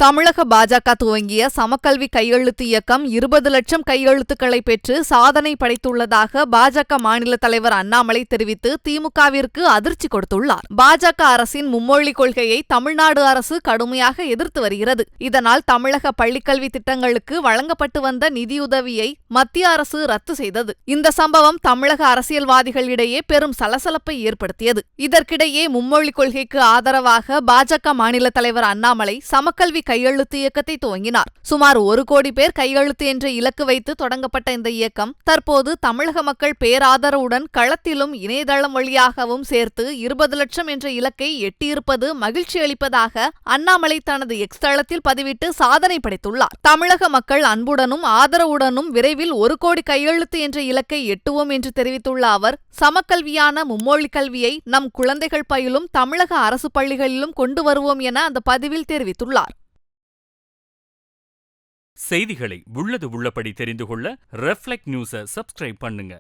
தமிழக பாஜக துவங்கிய சமக்கல்வி கையெழுத்து இயக்கம் 20 லட்சம் கையெழுத்துக்களை பெற்று சாதனை படைத்துள்ளதாக பாஜக மாநில தலைவர் அண்ணாமலை தெரிவித்து திமுகவிற்கு அதிர்ச்சி கொடுத்துள்ளார். பாஜக அரசின் மும்மொழி கொள்கையை தமிழ்நாடு அரசு கடுமையாக எதிர்த்து வருகிறது. இதனால் தமிழக பள்ளிக்கல்வி திட்டங்களுக்கு வழங்கப்பட்டு வந்த நிதியுதவியை மத்திய அரசு ரத்து செய்தது. இந்த சம்பவம் தமிழக அரசியல்வாதிகளிடையே பெரும் சலசலப்பை ஏற்படுத்தியது. இதற்கிடையே மும்மொழி கொள்கைக்கு ஆதரவாக பாஜக மாநில தலைவர் அண்ணாமலை சமக்கல்வி கையெழுத்து இயக்கத்தை துவங்கினார். சுமார் 1 கோடி பேர் கையெழுத்து என்ற இலக்கு வைத்து தொடங்கப்பட்ட இந்த இயக்கம் தற்போது தமிழக மக்கள் பேராதரவுடன் களத்திலும் இணையதளம் வழியாகவும் சேர்த்து 20 லட்சம் என்ற இலக்கை எட்டியிருப்பது மகிழ்ச்சி அளிப்பதாக அண்ணாமலை தனது எக்ஸ் தளத்தில் பதிவிட்டு சாதனை படைத்துள்ளார். தமிழக மக்கள் அன்புடனும் ஆதரவுடனும் விரைவில் 1 கோடி கையெழுத்து என்ற இலக்கை எட்டுவோம் என்று தெரிவித்துள்ள அவர், சமக்கல்வியான மும்மொழி கல்வியை நம் குழந்தைகள் பயிலும் தமிழக அரசு பள்ளிகளிலும் கொண்டு வருவோம் என அந்த பதிவில் தெரிவித்துள்ளார். செய்திகளை உள்ளது உள்ளபடி தெரிந்து கொள்ள ரெஃப்ளெக்ட் நியூஸை சப்ஸ்கிரைப் பண்ணுங்க.